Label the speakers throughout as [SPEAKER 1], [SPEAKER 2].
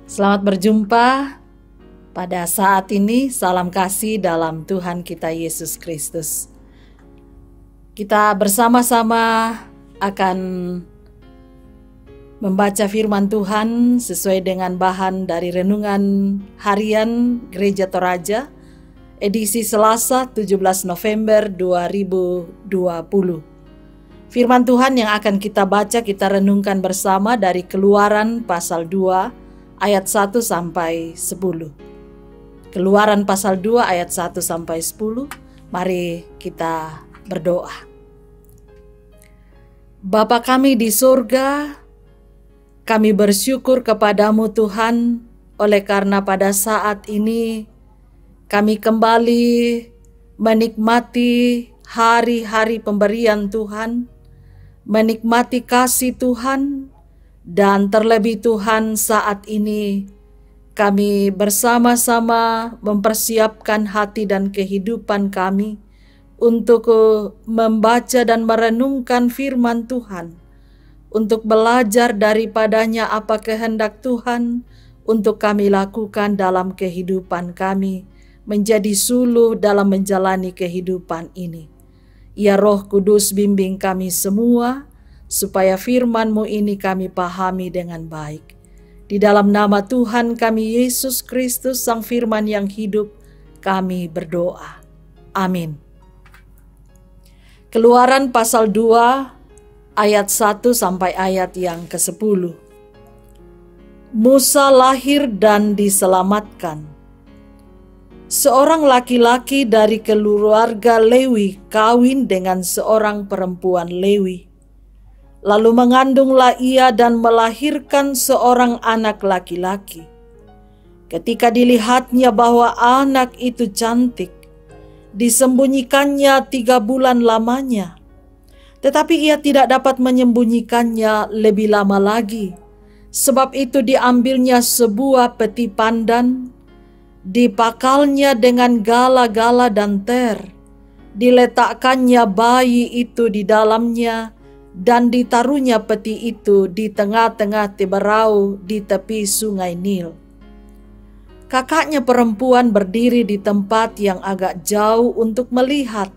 [SPEAKER 1] Selamat berjumpa pada saat ini. Salam kasih dalam Tuhan kita Yesus Kristus. Kita bersama-sama akan membaca firman Tuhan sesuai dengan bahan dari renungan harian Gereja Toraja, edisi Selasa 17 November 2020. Firman Tuhan yang akan kita baca, kita renungkan bersama dari Keluaran pasal 2 ayat 1 sampai 10. Keluaran pasal 2 ayat 1 sampai 10. Mari kita berdoa. Bapa kami di surga, kami bersyukur kepadamu Tuhan, oleh karena pada saat ini kami kembali menikmati hari-hari pemberian Tuhan, menikmati kasih Tuhan, dan terlebih Tuhan saat ini kami bersama-sama mempersiapkan hati dan kehidupan kami untuk membaca dan merenungkan firman Tuhan, untuk belajar daripadanya apa kehendak Tuhan untuk kami lakukan dalam kehidupan kami, menjadi suluh dalam menjalani kehidupan ini. Ya Roh Kudus, bimbing kami semua, supaya firman-Mu ini kami pahami dengan baik. Di dalam nama Tuhan kami Yesus Kristus, Sang Firman yang hidup, kami berdoa. Amin. Keluaran pasal 2 ayat 1 sampai ayat yang ke-10. Musa lahir dan diselamatkan. Seorang laki-laki dari keluarga Lewi kawin dengan seorang perempuan Lewi. Lalu mengandunglah ia dan melahirkan seorang anak laki-laki. Ketika dilihatnya bahwa anak itu cantik, disembunyikannya 3 bulan lamanya. Tetapi ia tidak dapat menyembunyikannya lebih lama lagi. Sebab itu diambilnya sebuah peti pandan, dipakalnya dengan gala-gala dan ter, diletakkannya bayi itu di dalamnya, dan ditaruhnya peti itu di tengah-tengah teberau di tepi sungai Nil. Kakaknya perempuan berdiri di tempat yang agak jauh untuk melihat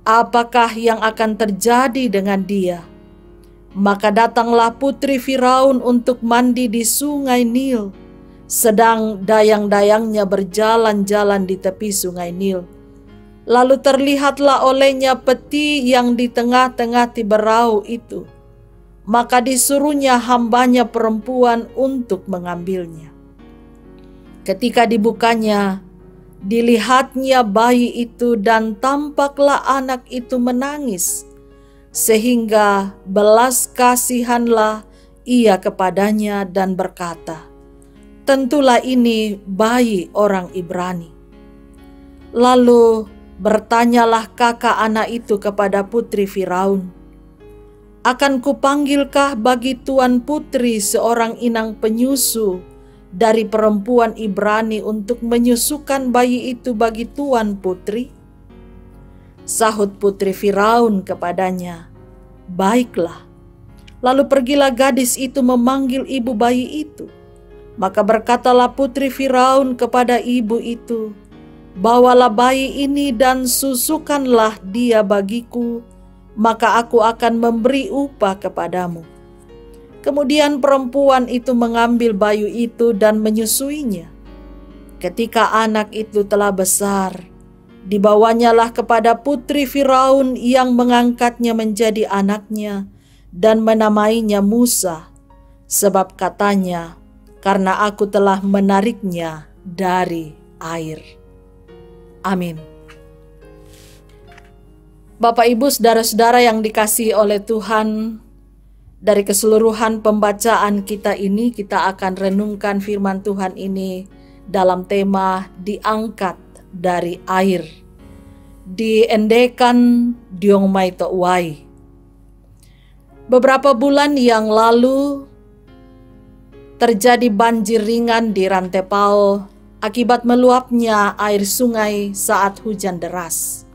[SPEAKER 1] apakah yang akan terjadi dengan dia. Maka datanglah putri Firaun untuk mandi di sungai Nil, sedang dayang-dayangnya berjalan-jalan di tepi sungai Nil. Lalu terlihatlah olehnya peti yang di tengah-tengah teberau itu. Maka disuruhnya hambanya perempuan untuk mengambilnya. Ketika dibukanya, dilihatnya bayi itu dan tampaklah anak itu menangis, sehingga belas kasihanlah ia kepadanya dan berkata, "Tentulah ini bayi orang Ibrani." Lalu bertanyalah kakak anak itu kepada putri Firaun, "Akan kupanggilkah bagi tuan putri seorang inang penyusu dari perempuan Ibrani untuk menyusukan bayi itu bagi tuan putri?" Sahut putri Firaun kepadanya, "Baiklah." Lalu pergilah gadis itu memanggil ibu bayi itu. Maka berkatalah putri Firaun kepada ibu itu, "Bawalah bayi ini dan susukanlah dia bagiku, maka aku akan memberi upah kepadamu." Kemudian perempuan itu mengambil bayi itu dan menyusuinya. Ketika anak itu telah besar, dibawanyalah kepada putri Firaun yang mengangkatnya menjadi anaknya dan menamainya Musa, sebab katanya, "Karena aku telah menariknya dari air." Amin. Bapak, Ibu, saudara-saudara yang dikasihi oleh Tuhan, dari keseluruhan pembacaan kita ini, kita akan renungkan firman Tuhan ini dalam tema diangkat dari air. Diendekan diongmai to'wai. Beberapa bulan yang lalu terjadi banjir ringan di Rantepao akibat meluapnya air sungai saat hujan deras.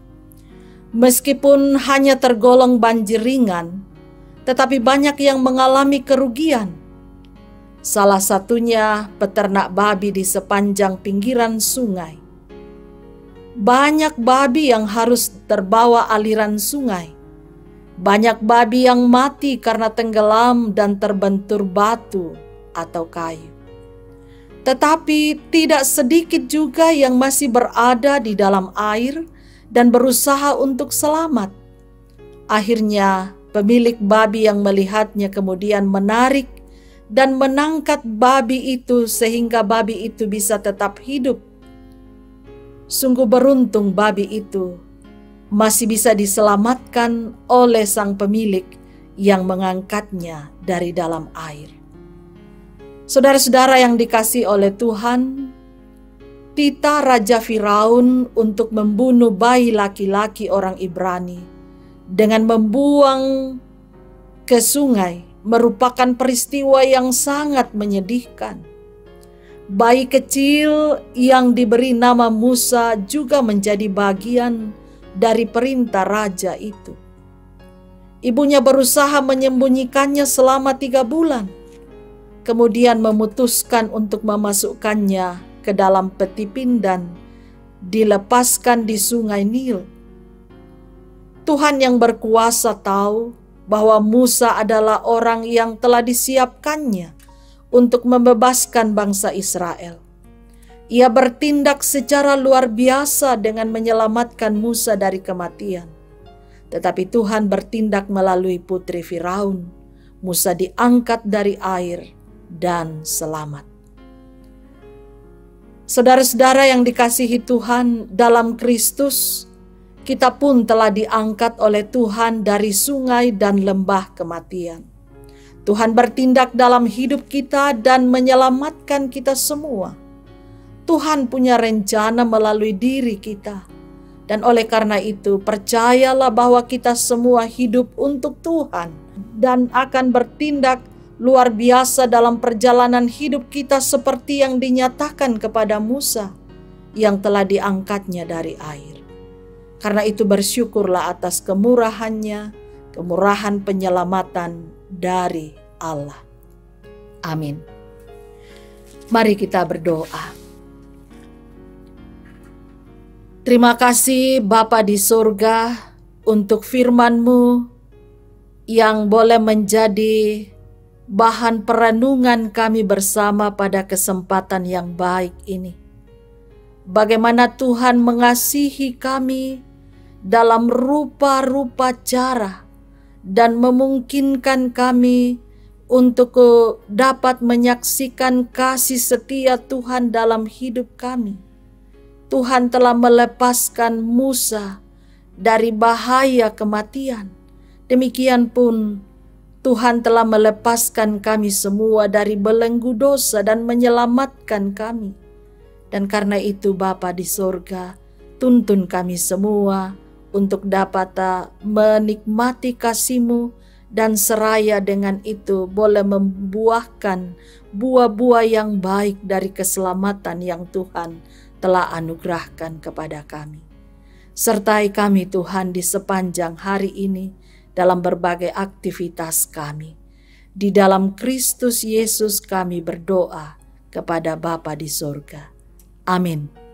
[SPEAKER 1] Meskipun hanya tergolong banjir ringan, tetapi banyak yang mengalami kerugian. Salah satunya peternak babi di sepanjang pinggiran sungai. Banyak babi yang harus terbawa aliran sungai. Banyak babi yang mati karena tenggelam dan terbentur batu atau kayu. Tetapi tidak sedikit juga yang masih berada di dalam air dan berusaha untuk selamat. Akhirnya pemilik babi yang melihatnya kemudian menarik dan menangkap babi itu sehingga babi itu bisa tetap hidup. Sungguh beruntung babi itu masih bisa diselamatkan oleh sang pemilik yang mengangkatnya dari dalam air. Saudara-saudara yang dikasihi oleh Tuhan, titah Raja Firaun untuk membunuh bayi laki-laki orang Ibrani dengan membuang ke sungai merupakan peristiwa yang sangat menyedihkan. Bayi kecil yang diberi nama Musa juga menjadi bagian dari perintah raja itu. Ibunya berusaha menyembunyikannya selama 3 bulan, kemudian memutuskan untuk memasukkannya ke dalam peti pinggan, dilepaskan di sungai Nil. Tuhan yang berkuasa tahu bahwa Musa adalah orang yang telah disiapkannya untuk membebaskan bangsa Israel. Ia bertindak secara luar biasa dengan menyelamatkan Musa dari kematian. Tetapi Tuhan bertindak melalui putri Firaun. Musa diangkat dari air dan selamat. Saudara-saudara yang dikasihi Tuhan, dalam Kristus, kita pun telah diangkat oleh Tuhan dari sungai dan lembah kematian. Tuhan bertindak dalam hidup kita dan menyelamatkan kita semua. Tuhan punya rencana melalui diri kita. Dan oleh karena itu, percayalah bahwa kita semua hidup untuk Tuhan dan akan bertindak luar biasa dalam perjalanan hidup kita seperti yang dinyatakan kepada Musa yang telah diangkatnya dari air. Karena itu bersyukurlah atas kemurahannya, kemurahan penyelamatan dari Allah. Amin. Mari kita berdoa. Terima kasih Bapa di surga untuk firman-Mu yang boleh menjadi bahan perenungan kami bersama pada kesempatan yang baik ini. Bagaimana Tuhan mengasihi kami dalam rupa-rupa cara dan memungkinkan kami untuk dapat menyaksikan kasih setia Tuhan dalam hidup kami. Tuhan telah melepaskan Musa dari bahaya kematian. Demikian pun Tuhan telah melepaskan kami semua dari belenggu dosa dan menyelamatkan kami. Dan karena itu Bapa di surga, tuntun kami semua untuk dapat menikmati kasih-Mu dan seraya dengan itu boleh membuahkan buah-buah yang baik dari keselamatan yang Tuhan telah anugerahkan kepada kami. Sertai kami Tuhan di sepanjang hari ini dalam berbagai aktivitas kami. Di dalam Kristus Yesus kami berdoa kepada Bapa di surga. Amin.